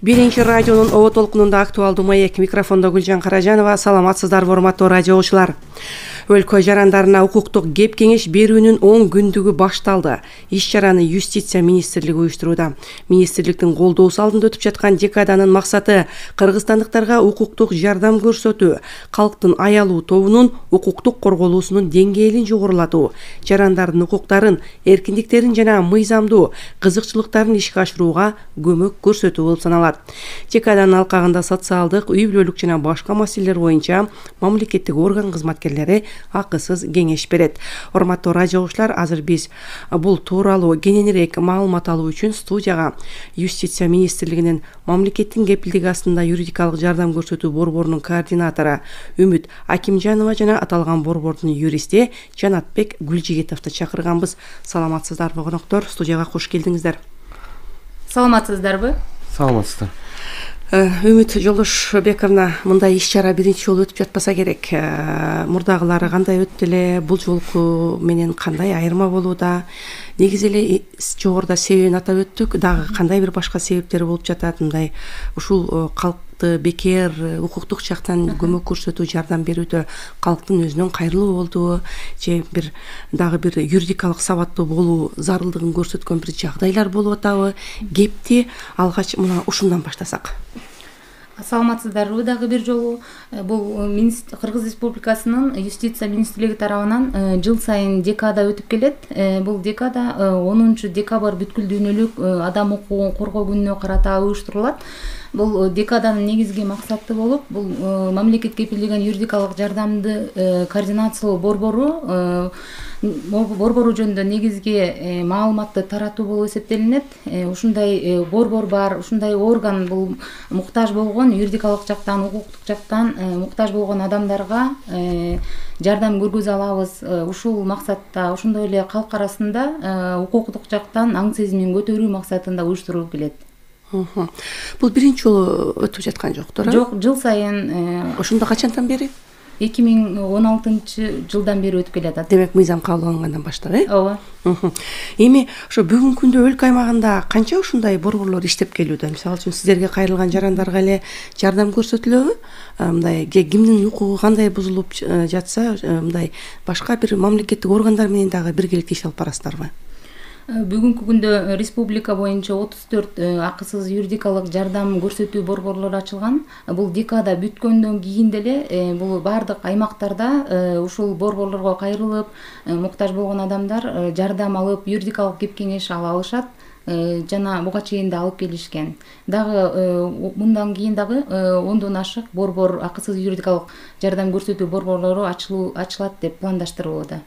Биринчи радионун оо толкунунда актуалдуу маек, микрофондо Гүлжан Каражанова. Саламатсыздарбы, урматтуу радиочулар. Өлкө жарандарына укуктук кеп кеңеш берүүнүн 10 күндүгү башталды. Иш-чараны Юстиция министрлиги уюштурууда. Министрликтин колдоосу алдында өтүп жаткан декаданын максаты кыргызстандыктарга укуктук жардам көрсөтүү, калктын аялуу тобунун укуктук корголуусунун деңгээлин жогорулатуу, жарандардын укуктарын, эркиндиктерин жана мыйзамдуу кызыкчылыктарын ишке ашырууга көмөк көрсөтүү болуп саналат. Декаданын алкагында социалдык, үй бүлөлүк жана башка маселелер боюнча мамлекеттик орган кызматкерлери акысыз кеңеш берет. Урматтуу радиочулар, азыр биз бул тууралуу кененирээк маалымат алуу үчүн студияга Юстиция министрлигинин мамлекеттин кепилдиги астында юридикалык жардам көрсөтүү борборунун координатору Үмүт Акимжанова жана аталган борбордун юристи Жанатбек Гүлжигитовду чакырганбыз. Саламатсыздарбы, коноктор? Студияга кош келдиңиздер. Саламатсыздарбы? Саламатсыздар. Үмүт Жолдошбековна, мындай иш-чара биринчи жолу өтүп жатпаса керек. Мурдагылары кандай өттү эле, бул жолку менен кандай айырма болууда? Негизи эле жогоруда себебин атап өттүк, дагы кандай бир башка себептер болуп жатат? Мындай ушул калкты бекер укуктук жактан көмөк көрсөтүү, жардам берүүдө калктын өзүнөн кайрылуу болдубу, же бир дагы бир юридикалык сабаттуу болуу зарылдыгын көрсөткөн бир жагдайлар болуп атабы? Кепти алгач мына ушундан баштасак. Саламатсыздарбы дагы бир жолу. Бул Кыргыз Республикасынын Юстиция министрлиги тарабынан жыл сайын декада өтүп келет. Бул декада 10 декабрь бүткүл дүйнөлүк адам укугун коргоо күнүнө карата уюштурулат. Бул декаданын негизги максаты болуп, бул мамлекет кепилдеген юридикалык жардамды координациялоо борбору жөнүндө негизги маалыматты таратуу болуп эсептелинет. Ушундай борбор бар, ушундай орган бул муктаж болгон юридикалык жактан, укуктук жактан муктаж болгон адамдарга жардам көргөзө алабыз. Ушул максатта, ошондой эле калк арасында укуктук жактан аң сезимин көтөрүү максатында уюштурулуп келет. Бул биринчи жолу өтүп жаткан жок, туура? Жок, жыл сайын. Ошондо качандан бери? 2016 жылдан бери өтүп келатат. Демек, мыйзам кабыл алынгандан баштап, Ооба. Эми ошо бүгүнкү күндө өлкө аймагында канча ушундай борборлор иштеп келүүдө? Мисалы үчүн сиздерге кайрылган жарандарга эле жардам көрсөтүлөбү? Мындай кимдин укугу кандай бузулуп жатса, мындай башка бир мамлекеттик органдар менен дагы биргеликте иш алып барасыздарбы? Бүгүнкү күндө республика боюнча 34 акысыз юридикалык жардам көрсөтүү борборлору ачылган. Бул декада бүткөндөн кийин деле бул бардык аймактарда ушул борборлорго кайрылып, муктаж болгон адамдар жардам алып, юридикалык кеп кеңеш ала алышат. Жана буга чейин да алып келишкен. Дагы мындан кийин дагы 10дон ашык борбор, акысыз юридикалык жардам көрсөтүү борборлору ачылат деп пландаштырылууда.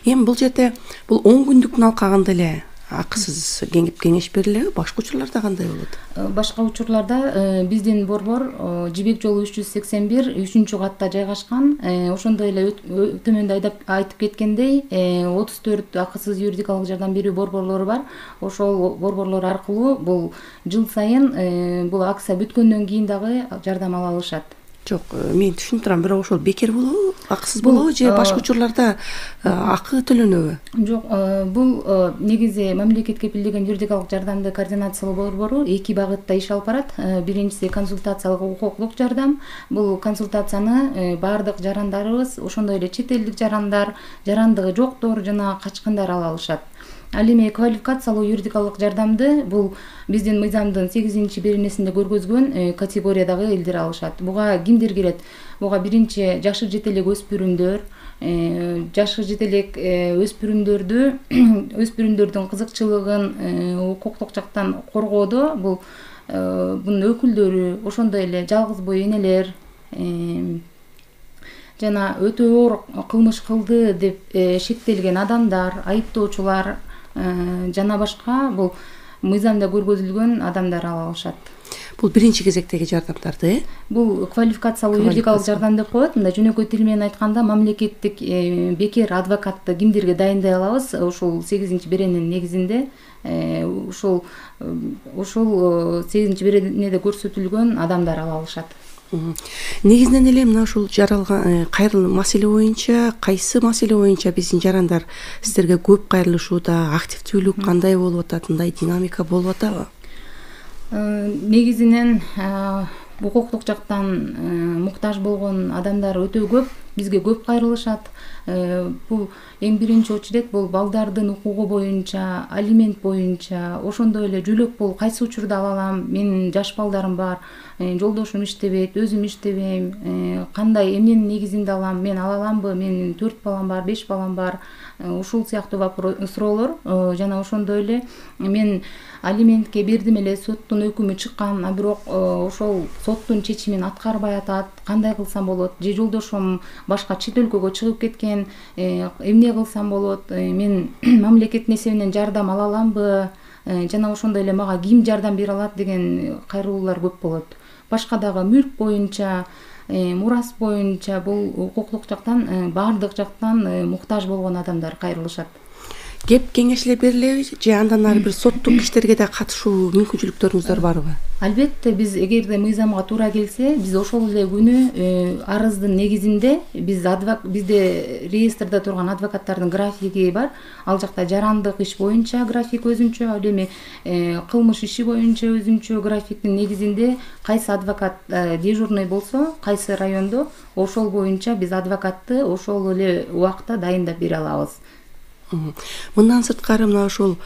Эми бул жерде бул 10 күндүктүн алкагында эле акысыз кеңеп кеңеш берилеби? Башка учурларда кандай болот? Башка учурларда биздин борбор Жибек жолу 381 3-катта жайгашкан. Ошондой эле төмөндө айтып кеткендей 34 акысыз юридикалык жардам берүү борборлору бар. Ошол борборлор аркылуу бул жыл сайын бул акция бүткөндөн кийин дагы жардам ала алышат. Жок, мен түшүнүп турам, бирок ошол бекер болобу, акысыз болобу же башка учурларда акы төлөнөбү? Жок, бул негизи мамлекет кепилдеген юридикалык жардамды координациялоо борбору эки багытта иш алып барат. Биринчиси консультациялык укуктук жардам. Бул консультацияны бардык жарандарыбыз, ошондой эле чет элдик жарандар, жарандыгы жоктор жана качкындар ала алышат. Ал эми квалификациялуу юридикалык жардамды бул биздин мыйзамдын 8-беренесинде көргөзгөн категориядагы элдер алышат. Буга кимдер кирет? Буга биринчи жашы жете элек өспүрүмдөр, жашы жете элек өспүрүмдөрдүн кызыкчылыгын укуктук жактан коргоодо бул бунун өкүлдөрү, ошондой эле жалгыз бой энелер, жана өтө оор кылмыш кылды деп шектелген адамдар, айыптоочулар жана башка бул мыйзамда көргөзүлгөн адамдар ала алышат. Бул биринчи кезектеги жардамдарды, Бул квалификациялуу юридикалык жардам деп коет. Мындай жөнөкөй тил менен айтканда, мамлекеттик бекер адвокатты кимдерге дайындай алабыз? Ушул 8-берененин негизинде ушул 8-беренеде көрсөтүлгөн адамдар ала алышат. Негизинен эле мына ушул жаралган кайрылуу маселе боюнча, кайсы маселе боюнча биздин жарандар сиздерге көп кайрылышууда, активдүүлүк кандай болуп атат, мындай динамика болуп атабы? Негизинен укуктук жактан муктаж болгон адамдар өтө көп, бизге көп кайрылышат. Бул эң биринчи очередь бул балдардын укугу боюнча, алимент боюнча, ошондой эле жөлөк пул кайсы учурда ала алам, менин жаш балдарым бар, жолдошум иштебейт, өзүм иштебейм, кандай эмненин негизинде алам, мен ала аламбы, менин 4 балам бар, 5 балам бар, ушул сыяктуу суроолор. Жана ошондой эле мен алиментке бердим эле, соттун өкүмү чыккан, а бирок ошол соттун чечимин аткарбай атат, кандай кылсам болот, же жолдошум башка чет өлкөгө чыгып кеткен, эмне кылсам болот, мен мамлекеттин эсебинен жардам ала аламбы, жана ошондой эле мага ким жардам бере алат деген кайрылуулар көп болот. Башка дагы мүлк боюнча, мурас боюнча бул укуктук жактан, баардык жактан муктаж болгон адамдар кайрылышат. Кеп кеңешler берилеби же андан ары бир соттук иштерге да катышуу мүмкүнчүлүктөрүңүздөр барбы? Албетте, биз эгерде мыйзамга туура келсе, биз ошол эле күнү арыздын негизинде бизде реестрде турган адвокаттардын графиги бар. Ал жакта жарандык иш боюнча график өзүнчө, ал эми кылмыш иши боюнча өзүнчө графиктин негизинде кайсы адвокат дежурный болсо, кайсы райондо, ошол боюнча биз адвокатты ошол эле убакта дайындап бере алабыз. Мындан сырткары мына ошол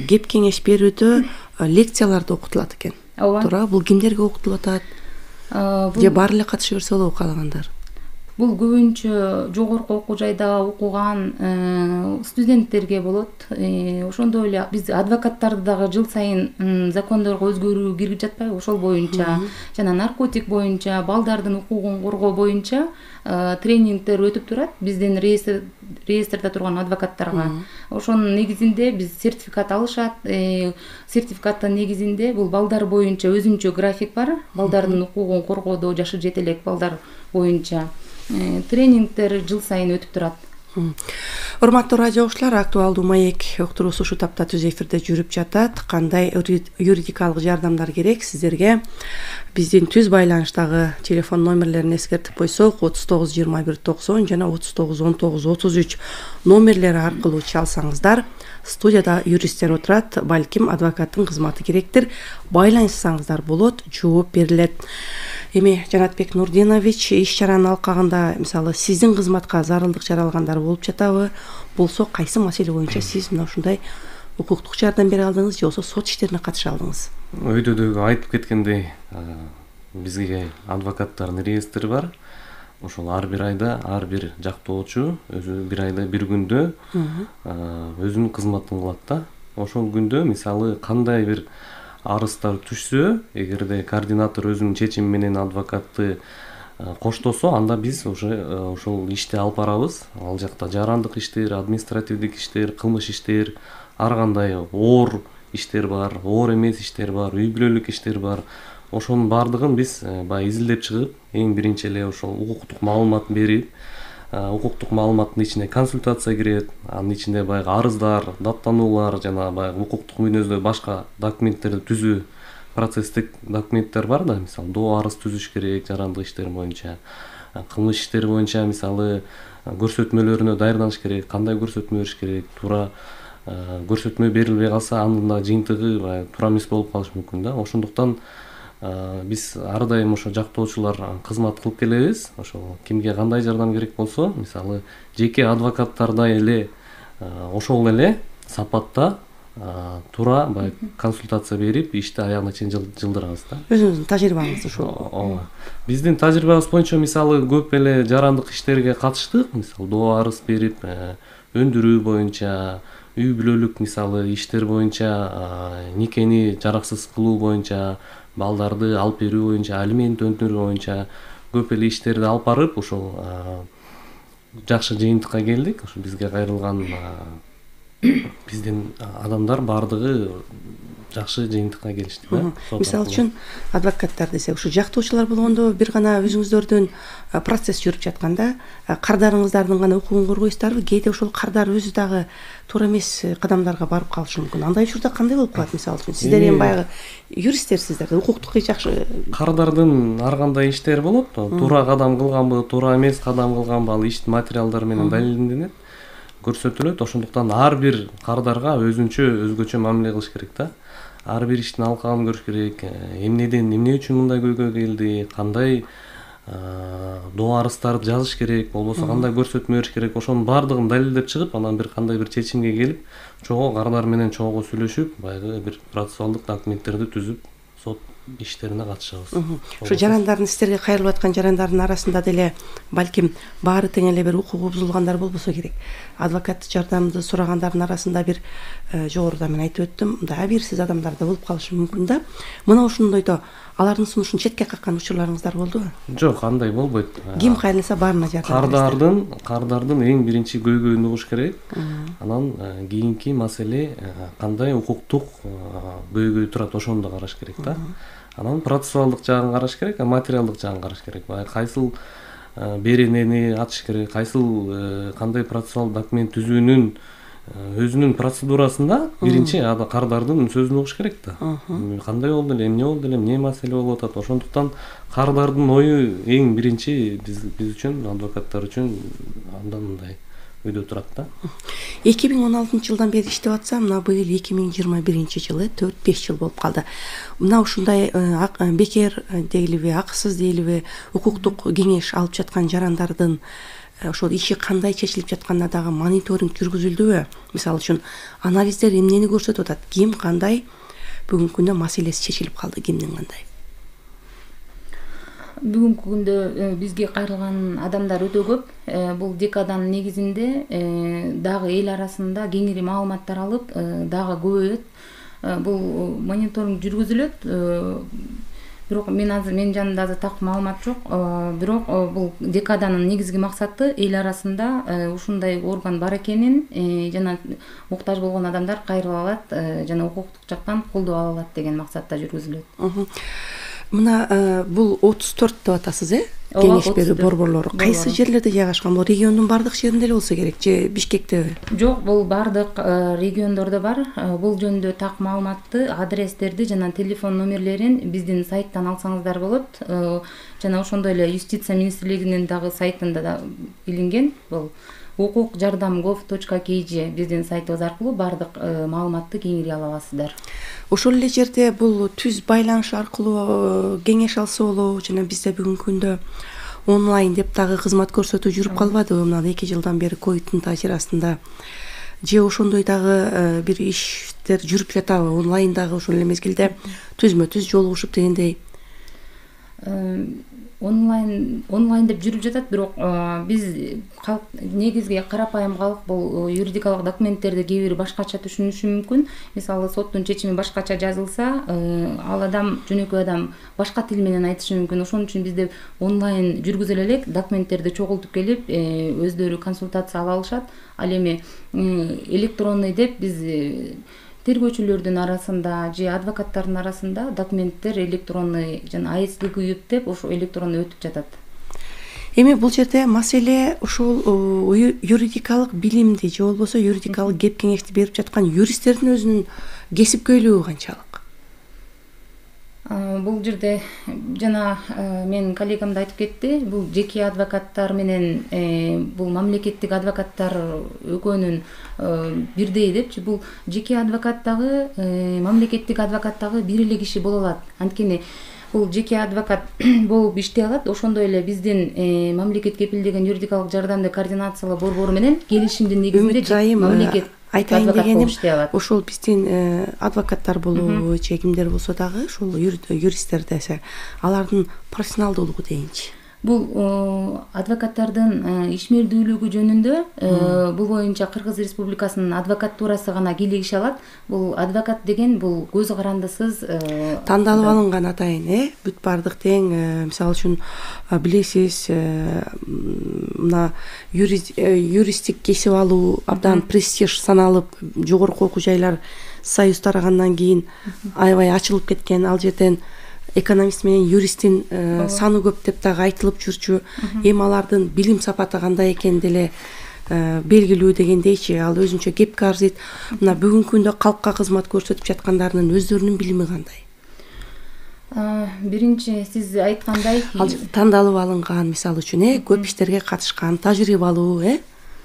кеп кеңеш берүүдө лекцияларда окутулат экен. Туура, бул кимдерге окутулуп атат? Же баары эле катыша берсе болобу каалагандар? Бул көбүнчө жогорку окуу жайда окуган студенттерге болот. Ошондой эле биз адвокаттарды дагы жыл сайын закондорго өзгөрүү кирип жатпайбы? Ошол боюнча жана наркотик боюнча, балдардын укугун коргоо боюнча тренингдер өтүп турат биздин реестрде турган адвокаттарга. Ошонун негизинде биз сертификат алышат. Сертификаттын негизинде бул балдар боюнча өзүнчө график бар. Балдардын укугун коргоодо, жашы жете элек балдар боюнча тренингдер жыл сайын өтүп турат. Урматтуу радио окуучулар, актуалдуу маек уктуруусу ушул тапта түз эфирде жүрүп жатат. Кандай юридикалык жардамдар керек сиздерге? Биздин түз байланыштагы телефон номерлерин эскертип койсок, 39 21 90 жана 39 19 33 номерлери аркылуу чалсаңыздар, студияда юристтер отурат, балким адвокаттын кызматы керектир. Байланышсаңыздар болот, жооп берилет. Эми Жанатбек Нурдинович, иш чаранын алкагында мисалы сиздин кызматка зарылдык жаралгандар болуп жатабы? Болсо кайсы маселе боюнча сиз мына ушундай укуктук жардам бере алдыңыз же болбосо сот иштерине катыша алдыңыз? Өйдө айтып кеткендей, бизге адвокаттардын реестри бар. Ошол ар бир айда ар бир жактоочу өзү бир айда бир күндө өзүнүн кызматын кылат да. Ошол күндө мисалы кандай бир арыздар түшсө, эгерде координатор өзүнүн чечими менен адвокатты коштосо, анда биз уже ошол ишти алып барабыз. Ал жакта жарандык иштер, административдик иштер, кылмыш иштер, ар кандай оор иштер бар, оор эмес иштер бар, үй бүлөлүк иштер бар. Ошонун баардыгын биз баягы изилдеп чыгып, эң биринчи эле ошол укуктук маалымат берип, укуктук маалыматтын ичине консультация кирет, анын ичинде баягы арыздар, даттануулар жана баягы укуктук мүнөздө башка документтерди түзүү, процесстик документтер бар да, мисалы доо арыз түзүш керек жарандык иштер боюнча, кылмыш иштери боюнча мисалы көрсөтмөлөрүнө даярданыш керек, кандай көрсөтмө бериш керек, туура көрсөтмө берилбей калса анын да жыйынтыгы баягы туура эмес болуп калышы мүмкүн да. Ошондуктан биз ар дайым ошо жактоочулар кызмат кылып келебиз. Ошол кимге кандай жардам керек болсо, мисалы жеке адвокаттардай эле ошол эле сапатта туура баягы консультация берип, ишти аягына чейин жылдырабыз да. Өзүңүздүн тажрыйбаңыз ушул. Биздин тажрыйбабыз боюнча мисалы көп эле жарандык иштерге катыштык. Мисалы доо арыз берип, өндүрүү боюнча, үй бүлөлүк мисалы иштер боюнча, никени жараксыз кылуу боюнча, балдарды алып берүү боюнча, алимент өндүрүү боюнча көп эле иштерди алып барып, ошол жакшы жыйынтыкка келдик. Ошо бизге кайрылган биздин адамдар баардыгы жакшы жыйынтыкка келишти да. Мисалы үчүн адвокаттар десек, ушу жактоочулар болгондо бир гана өзүңүздөрдүн процесс жүрүп жатканда кардарыңыздардын гана укугун коргойсуздарбы? Кээде ошол кардар өзү дагы туура эмес кадамдарга барып калышы мүмкүн. Андай учурда кандай болуп калат? Мисалы үчүн сиздер эми баягы юристтерсиздер, укуктук жакшы. Кардардын ар кандай иштери болот. Туура кадам кылганбы, туура эмес кадам кылганбы, ал ишт материалдар менен далилденет, көрсөтүлөт. Ошондуктан ар бир кардарга өзүнчө өзгөчө мамиле кылыш керек да. ар бир иштин алкагын көрүш керек. Эмне үчүн мындай көйгөй келди, кандай доо арыздарды жазыш керек, болбосо кандай көрсөтмө бериш керек, ошонун баардыгын далилдеп чыгып, анан бир кандай бир чечимге келип, чогуу кардар менен чогуу сүйлөшүп, баягы бир процессуалдык документтерди түзүп, сот иштерине катышабыз. Ушу жарандардын сиздерге кайрылып аткан жарандардын арасында деле балким баары тең эле бир укугу бузулгандар болбосо керек. Адвокат жардамды сурагандардын арасында бир жогоруда мен айтып өттүм, абийирсиз адамдар да болуп калышы мүмкүн да. Мына ошондойдо алардын сунушун четке каккан учурларыңыздар болдубу? Жок, андай болбойт. Ким кайрылса баарына жардам. Кардардын эң биринчи көйгөйүн угуш керек. Анан кийинки маселе кандай укуктук көйгөй турат, ошону да караш керек да. Анан процессуалдык жагын караш керек, материалдык жагын караш керек. Баягы кайсыл беренени ачыш керек, кайсыл кандай процессуалдык документ түзүүнүн өзүнүн процедурасында биринчи кардардын сөзүн угуш керек да. Кандай болду эле, эмне болду эле, эмне маселе болуп атат. Ошондуктан кардардын ою эң биринчи биз үчүн, адвокаттар үчүн андан мындай өйдө турат да. 2016 жылдан бери иштеп атса, мына быйыл 2021 жылы 4-5 жыл болуп калды. Мына ушундай бекер дейлиби, акысыз дейлиби, укуктук кеңеш алып жаткан жарандардын ошол иши кандай чечилип жатканына дагы мониторинг жүргүзүлдүбү? Мисалы үчүн анализдер эмнени көрсөтүп атат? Ким кандай бүгүнкү күндө маселеси чечилип калды, кимдин кандай? Бүгүнкү күндө бизге кайрылган адамдар өтө көп. Бул декаданын негизинде дагы эл арасында кеңири маалыматтар алып, дагы көбөйөт. Бул мониторинг жүргүзүлөт. Бирок менин жанымда азыр так маалымат жок. Бирок бул декаданын негизги максаты эл арасында ушундай орган бар экенин жана муктаж болгон адамдар кайрыла алат, жана укуктук жактан колдоо ала алат деген максатта жүргүзүлөт. Мына бул 34 деп атасыз, кеңеш берүү борборлору. Кайсы жерлерде жайгашкан? Бул региондун бардык жеринде эле болсо керек же Бишкектеби? Жок, бул бардык региондордо бар. Бул жөнүндө так маалыматты, адрестерди жана телефон номерлерин биздин сайттан алсаңыздар болот. Жана ошондой эле Юстиция министрлигинин дагы сайтында да илинген. Бул ukukjardam.gov.kg биздин сайтыбыз аркылуу бардык маалыматты кеңири ала аласыздар. Ошол эле жерде бул түз байланыш аркылуу кеңеш алса болобу, жана бизде бүгүнкү күндө онлайн деп дагы кызмат көрсөтүү жүрүп калбадыбы? Мына 2 жылдан бери ковидтин таасирасында же ошондой дагы бир иштер жүрүп жатабы? Онлайн дагы ошол эле мезгилде түзмө-түз жолугушуп дегендей. Онлайн деп жүрүп жатат, бирок биз негизги карапайым калк бул юридикалык документтерди кээ бири башкача түшүнүшү мүмкүн. Мисалы соттун чечими башкача жазылса, ал адам, жөнөкөй адам башка тил менен айтышы мүмкүн. Ошон үчүн бизде онлайн жүргүзүлө элек, документтерди чогултуп келип, өздөрү консультация ала алышат. Ал эми электронный деп биз тергөөчүлөрдүн арасында же адвокаттардын арасында документтер электронный жана АСГ деп ошо электронный өтүп жатат. Эми бул жерде маселе ушул юридикалык билимди же болбосо юридикалык кеп кеңешти берип жаткан юристтердин өзүнүн кесипкөйлүгү канчалык? Бул жерде жана менин коллегам да айтып кетти, бул жеке адвокаттар менен бул мамлекеттик адвокаттар экөөнүн бирдей депчи. Бул жеке адвокат дагы мамлекеттик адвокат дагы бир эле киши боло алат. Анткени бул жеке адвокат болуп иштей алат. Ошондой эле биздин мамлекет кепилдеген юридикалык жардамды координациялоо борбору менен келишимдин негизинде мамлекет айтайын дегеним, ошол биздин адвокаттар болобу же кимдер болсо дагы ошол юристтер десе, алардын профессионалдуулугу дейинчи. Бул адвокаттардын ишмердүүлүгү жөнүндө бул боюнча Кыргыз Республикасынын адвокатурасы гана кийлигише алат. Бул адвокат деген бул көз карандысыз тандалып алынган атайын, бүт бардык тең. Мисалы үчүн билесиз, мына юристтик кесип алуу абдан престиж саналып, жогорку окуу жайлар союз тарагандан кийин аябай ачылып кеткен. Ал жерден экономист менен юристтин саны көп деп дагы айтылып жүрчү. Эми алардын билим сапаты кандай экен деле белгилүү дегендейчи. Ал өзүнчө кепке арзыйт. Мына бүгүнкү күндө калкка кызмат көрсөтүп жаткандардын өздөрүнүн билими кандай? Биринчи сиз айткандай, ал тандалып алынган, мисалы үчүн көп иштерге катышкан, тажрыйбалуу,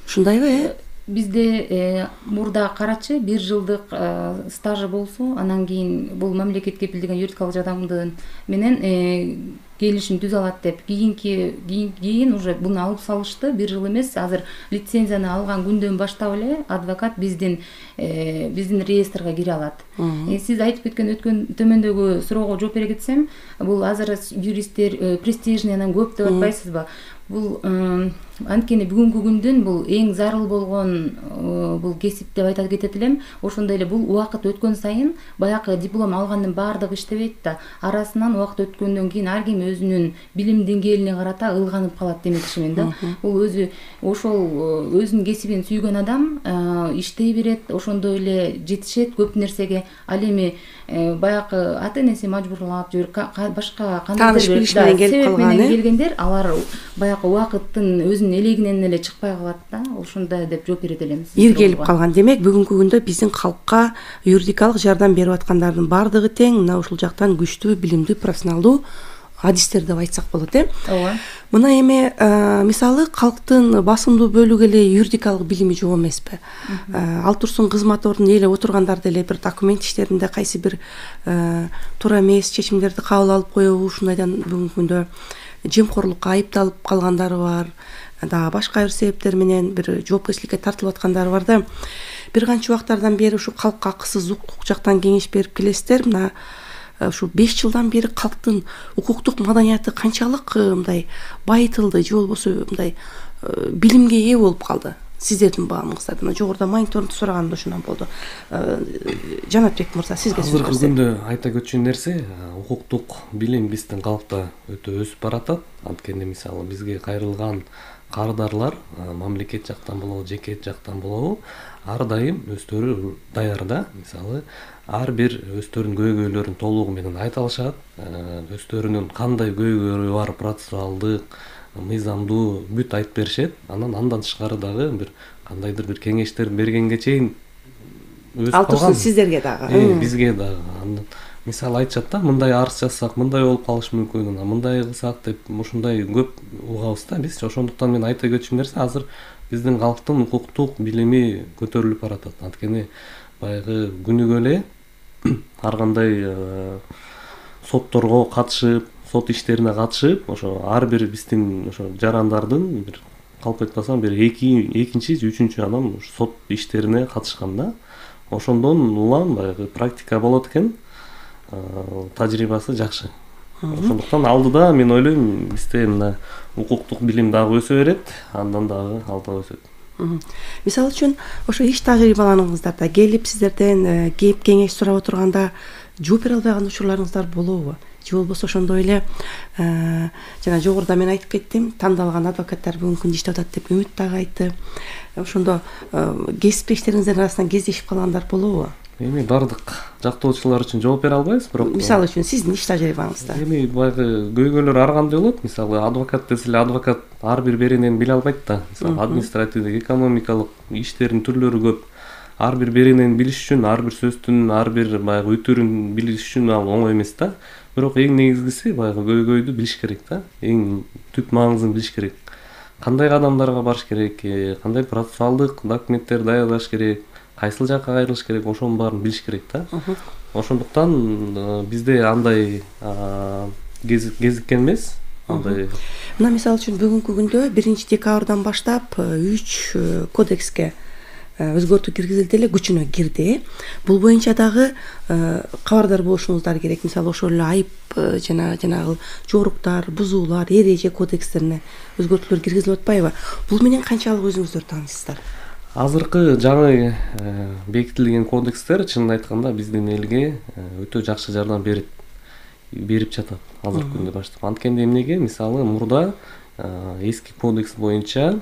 ушундайбы? бизде мурда карачы 1 жылдык стажы болсо, анан кийин бул мамлекет кепилдеген юридикалык жардамды менен келишим түзө алат деп, кийин уже буну алып салышты. 1 жыл эмес, азыр лицензияны алган күндөн баштап эле адвокат биздин реестрге кире алат. Сиз айтып кеткен өткөн төмөндөгү суроого жооп бере кетсем, бул азыр юристтер престижный анан көп деп атпайсызбы? Бул анткени бүгүнкү күндүн бул эң зарыл болгон бул кесип деп айта кетет элем. Ошондой эле бул убакыт өткөн сайын баягы диплом алгандын баардыгы иштебейт да. Арасынан убакыт өткөндөн кийин ар ким өзүнүн билим деңгээлине карата ылганып калат демекчимин да. Бул ошол өзүнүн кесибин сүйгөн адам иштей берет, ошондой эле жетишет көп нерсеге. Ал эми баягы ата-энеси мажбурлап башка кандайдыр тааныш билиш менен келип калган, келгендер, алар баягы убакыттын өзүнүн элегинен эле чыкпай калат да. Ошондой деп жооп берет элем. Ир келип калган. Демек, бүгүнкү күндө биздин калкка юридикалык жардам берип аткандардын баардыгы тең мына ушул жактан күчтүү, билимдүү, профессионалдуу адистер деп айтсак болот, Ооба. Мына эми мисалы калктын басымдуу бөлүгү эле юридикалык билими жок эмеспи? Ал турсун кызмат ордунда эле отургандар деле бир документ иштеринде кайсы бир туура эмес чечимдерди кабыл алып коебу, ушундайдан бүгүнкү күндө жемкорлукка айыпталып калгандары бар, дагы башка бир себептер менен бир жоопкерчиликке тартылып аткандары бар да. Бир канча убактардан бери ушу калкка акысыз укук жактан кеңеш берип келесиздер. Мына ушу 5 жылдан бери калктын укуктук маданияты канчалык мындай байытылды же болбосо мындай билимге ээ болуп калды сиздердин баамыңыздардан? Жогоруда мониторинг сураганым да ошондон болду. Жанатбек мырза, сизге сөз азыркы күндө айта көчкөн нерсе, укуктук билим биздин калкта өтө өсүп баратат. Анткени мисалы бизге кайрылган кардарлар мамлекет жактан болобу, жеке жактан болобу, ар дайым өздөрү даяр да. Мисалы ар бир өздөрүнүн көйгөйлөрүн толугу менен айта алышат. Өздөрүнүн кандай көйгөйлөрү бар, процессуалдык, мыйзамдуу бүт айтып беришет. Андан тышкары дагы бир кандайдыр бир кеңештер бергенге чейин өз ал турсун сиздерге дагы, бизге дагы. Мисалы айтышат да, мындай арыз жазсак мындай болуп калышы мүмкүн, мындай кылсак деп ушундай көп угабыз да биз. Ошондуктан мен айта көчкөн нерсе, азыр биздин калктын укуктук билими көтөрүлүп баратат. Анткени баягы күнүгө эле ар кандай сотторго катышып, сот иштерине катышып, ошо ар бир биздин ошо жарандардын бир калп айтпасам бир экинчи, үчүнчү адам сот иштерине катышкан да. Ошондон улам баягы практика болот экен, тажрыйбасы жакшы. Ошондуктан алдыда мен ойлойм бизде мына укуктук билим дагы өсө берет, андан дагы алда өсөт. Мисалы үчүн ошо иш тажрыйбаларыңыздарда келип сиздерден кеп кеңеш сурап отурганда жооп бере албаган учурларыңыздар болобу? Же болбосо ошондой эле жана жогоруда мен айтып кеттим, тандалган адвокаттар бүгүнкү күндө иштеп атат деп Үмүт дагы айтты. Ошондо кесиптештериңиздердин арасынан кездешип калгандар болобу? Эми бардык жактоочулар үчүн жооп бере албайбыз, бирок мисалы үчүн сиздин иш тажрыйбаңызда эми баягы көйгөйлөр ар кандай болот. Мисалы адвокат десе эле адвокат ар бир беренени биле албайт да. Мисалы административдик, экономикалык иштердин түрлөрү көп. Ар бир беренени билиш үчүн, ар бир сөздүн, ар бир баягы үтүрүн билиш үчүн ал оңой эмес да. Бирок эң негизгиси баягы көйгөйдү билиш керек да. Эң түп маңызын билиш керек. Кандай кадамдарга барыш керек, кандай процессуалдык документтер даярдаш керек, кайсыл жакка кайрылыш керек, ошонун баарын билиш керек да. Ошондуктан бизде андай кезиккен эмес. Мына мисалы үчүн бүгүнкү күндө 1 декабрдан баштап 3 кодекске өзгөртүү киргизилди эле, күчүнө кирди. Бул боюнча дагы кабардар болушуңуздар керек. Мисалы ошол эле айып жанагы жоруктар, бузуулар, эреже кодекстерине өзгөртүүлөр киргизилип атпайбы? Бул менен канчалык өзүңүздөр таанышсыздар? Азыркы жаңы бекитилген кодекстер чынын айтканда биздин элге өтө жакшы жардам берип жатат азыркы күндө баштап. Анткени эмнеге? Мисалы мурда эски кодекс боюнча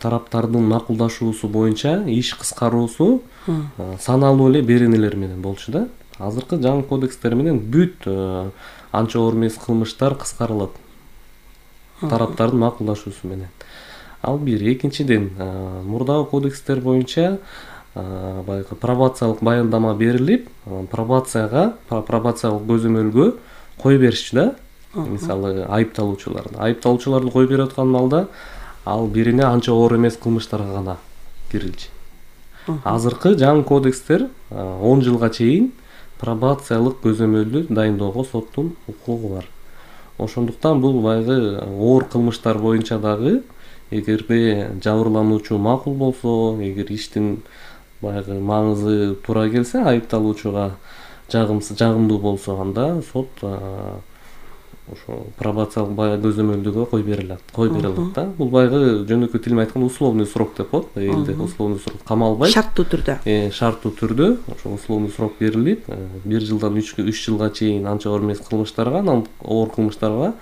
тараптардын макулдашуусу боюнча иш кыскаруусу саналуу эле беренелер менен болчу да. Азыркы жаңы кодекстер менен бүт анча оор эмес кылмыштар кыскарылат тараптардын макулдашуусу менен. Ал бир. Экинчиден, мурдагы кодекстер боюнча баягы пробациялык баяндама берилип, пробациялык көзөмөлгө кое беришчү да. Мисалы айыпталуучуларды кое берип аткан маалда ал бирине анча оор эмес кылмыштарга гана кирилчи. Азыркы жаңы кодекстер 10 жылга чейин пробациялык көзөмөлдү дайындоого соттун укугу бар. Ошондуктан бул баягы оор кылмыштар боюнча дагы эгерде жабырлануучу макул болсо, эгер иштин баягы маңызы туура келсе, айыпталуучуга жагымдуу болсо, анда сот ошо пробациялык баягы көзөмөлдүүгө кой бере алат да. Бул баягы жөнөкөй тил менен айтканда условный срок деп коет. Элде условный срок камалбай, шарттуу түрдө. Шарттуу түрдө ошо условный срок берилип, 1 жылдан 3 жылга чейин анча оор эмес кылмыштарга, оор кылмыштарга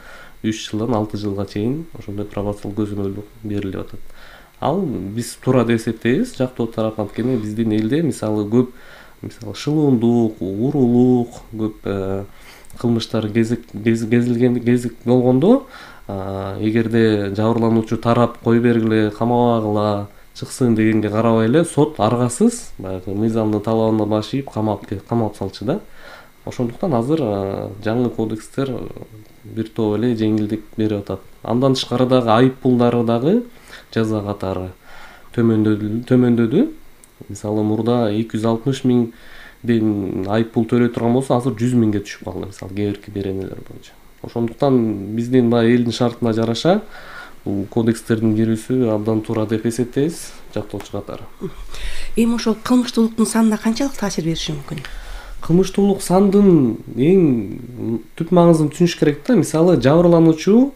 3 жылдан 6 жылга чейин ошондой пробациялык көзөмөлдүү берилип атат. Ал биз туура деп эсептейбиз жактоо тараптан. Анткени биздин элде мисалы көп шылуундук, уурулук, көп кылмыштар кезик болгондо, эгерде жабырлануучу тарап кой бергиле, камабагыла, чыксын дегенге карабай эле сот аргасыз баягы мыйзамдын талабына баш ийип камап салчу да. Ошондуктан азыр жаңы кодекстер бир топ эле жеңилдик берип атат. Андан тышкары дагы айып пулдары дагы жаза катары төмөндөдү. Мисалы мурда 260 миңден айып пул төлөй турган болсо, азыр 100 миңге түшүп калды, мисалы кээ-бирки беренелер боюнча. Ошондуктан биздин баягы элдин шартына жараша бул кодекстердин кирүүсү абдан туура деп эсептейбиз жактоочу катары. Эми ошол кылмыштуулуктун санына канчалык таасир бериши мүмкүн? Кылмыштуулук сандын эң түп маңызын түшүнүш керек да. Мисалы жабырлануучу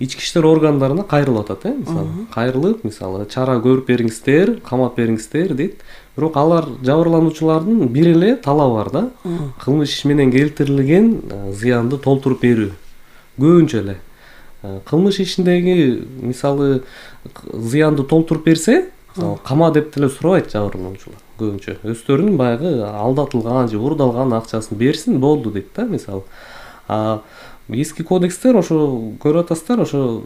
ички иштер органдарына кайрылып атат, мисалы. Кайрылып, мисалы, чара көрүп бериңиздер, камап бериңиздер дейт. Бирок алар жабырлануучулардын бир эле талабы бар да. Кылмыш иш менен келтирилген зыянды толтуруп берүү. Көбүнчө эле кылмыш ишиндеги мисалы зыянды толтуруп берсе, кама деп деле сурабайт жабырлануучулар. Көбүнчө өздөрүнүн баягы алдатылган же урдалган акчасын берсин болду дейт да, мисалы. Эски кодекстер ошо көрүп атасыздар, ошо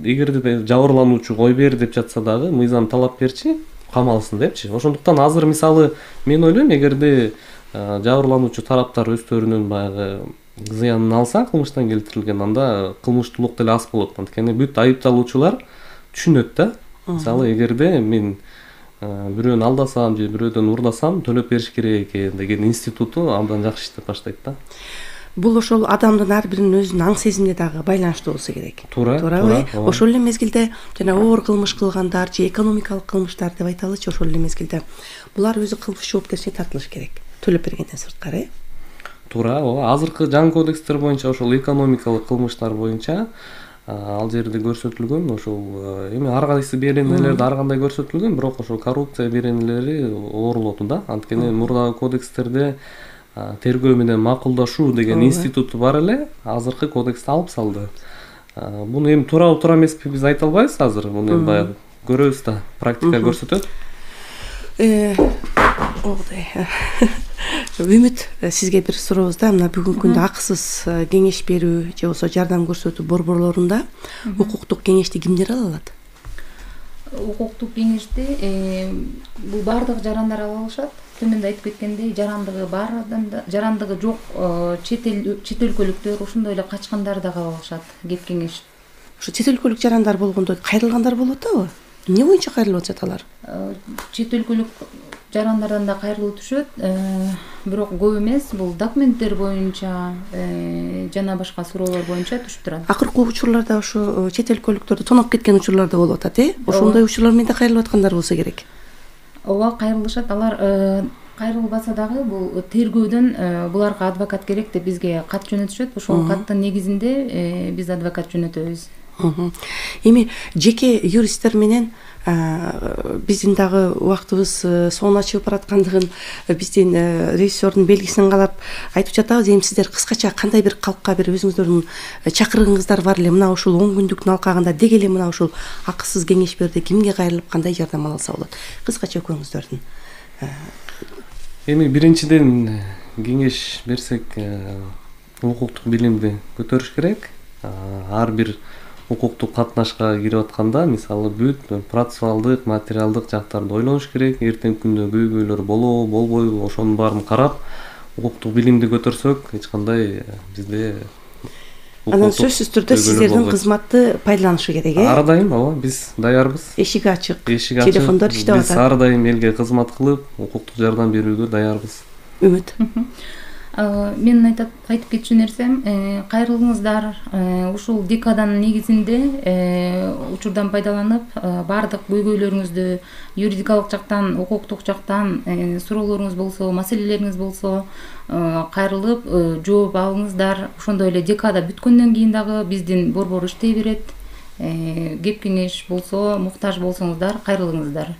эгерде жабырлануучу кой бер деп жатса дагы мыйзам талап берчи, камалсын депчи. Ошондуктан азыр мисалы мен ойлойм, эгерде жабырлануучу тараптар өздөрүнүн баягы зыянын алса, кылмыштан келтирилген, анда кылмыштуулук деле аз болот. Анткени бүт айыпталуучулар түшүнөт да. Мисалы эгерде мен бирөөнү алдасам же бирөөдөн урдасам төлөп бериш керек экен деген институту абдан жакшы иштеп баштайт да. Бул ошол адамдын ар биринин өзүнүн аң сезимине дагы байланыштуу болсо керек. Туура. Ошол эле мезгилде жана оор кылмыш кылгандар же экономикалык кылмыштар деп айталычы, ошол эле мезгилде булар өзү кылмыш жоопкерчиликке тартылыш керек. Төлөп бергенден сырткары. Туура, азыркы жаңы кодекстер боюнча ошол экономикалык кылмыштар боюнча ал жерде көрсөтүлгөн, ошол эми ар кайсы беренелерде ар кандай көрсөтүлгөн, бирок ошол коррупция беренелери оорулоту да. Анткени мурдагы кодекстерде тергөө менен макулдашуу деген институту бар эле, азыркы кодексти алып салды. Буну эми туура эмеспи биз айта албайбыз азыр. Муну эми баягы көрөбүз да, практика көрсөтөт. Үмүт, сизге бир сурообуз да. Мына бүгүнкү күндө акысыз кеңеш берүү же болбосо жардам көрсөтүү борборлорунда укуктук кеңешти кимдер ала алат? Укуктук кеңешти бул баардык жарандар ала алышат. Төмөндө айтып кеткендей, жарандыгы бар адамдар, жарандыгы жок чет өлкөлүктөр, ошондой эле качкандар да ала алышат кеп кеңеш. Ошо чет өлкөлүк жарандар болгондо кайрылгандар болуп атабы? Эмне боюнча кайрылып атышат алар? Чет өлкөлүк жарандардан да кайрылуу түшөт, бирок көп эмес. Бул документтер боюнча жана башка суроолор боюнча түшүп турат. Акыркы учурларда ошо чет өлкөлүктөрдү тоноп кеткен учурлар да болуп атат, Ошондой учурлар менен да кайрылып аткандар болсо керек. Ооба, кайрылышат. Алар кайрылбаса дагы бул тергөөдөн буларга адвокат керек деп бизге кат жөнөтүшөт. Ошол каттын негизинде биз адвокат жөнөтөбүз. Эми жеке юристтер менен биздин дагы убактыбыз соңуна чыгып бараткандыгын биздин режиссердун белгисин каалап айтып жатабыз. Эми сиздер кыскача кандай бир калкка бир өзүңүздөрдүн чакырыгыңыздар бар эле? Мына ушул 10 күндүктүн алкагында деги эле мына ушул акысыз кеңеш берди, кимге кайрылып кандай жардам ала алса болот? Кыскача өкүңүздөрдүн. Эми биринчиден кеңеш берсек, укуктук билимди көтөрүш керек. Ар бир укуктук катнашка кирип атканда, мисалы бүт процессуалдык, материалдык жактарды ойлонуш керек. Эртеңки күндө көйгөйлөр болобу, болбойбу, ошонун баарын карап, укуктук билимди көтөрсөк, эч кандай бизде Анан сөзсүз түрдө сиздердин кызматты пайдаланышы керек, Ар дайым ооба, биз даярбыз. Эшик ачык. Эшик Телефондор иштеп атат. Биз ар дайым элге кызмат кылып, укуктук жардам берүүгө даярбыз. Үмүт. Мен айтып кетчү нерсем, кайрылыңыздар, ушул декаданын негизинде учурдан пайдаланып, баардык көйгөйлөрүңүздү юридикалык жактан, укуктук жактан суроолоруңуз болсо, маселелериңиз болсо, кайрылып жооп алыңыздар. Ошондой эле декада бүткөндөн кийин дагы биздин борбор иштей берет. Кеп кеңеш болсо, муктаж болсоңуздар, кайрылыңыздар.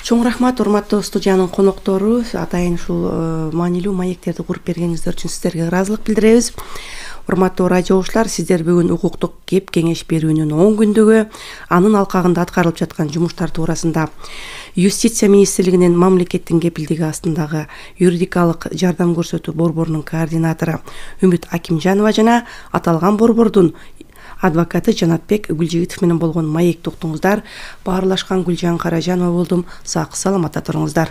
Чоң рахмат, урматтуу студиянын коноктору, атайын ушул маанилүү маектерди куруп бергениңиздер үчүн сиздерге ыраазылык билдиребиз. Урматтуу радио угуучулар, сиздер бүгүн укуктук кеп кеңеш берүүнүн 10 күндүгү анын алкагында аткарылып жаткан жумуштар туурасында Юстиция министрлигинин мамлекеттин кепилдиги астындагы юридикалык жардам көрсөтүү борборунун координатору Үмүт Акимжанова жана аталган борбордун адвокаты Жанатбек Гүлжигитов менен болгон маекти уктуңуздар. Баарлашкан Гүлжан Каражанова болдум. Сак саламатта туруңуздар.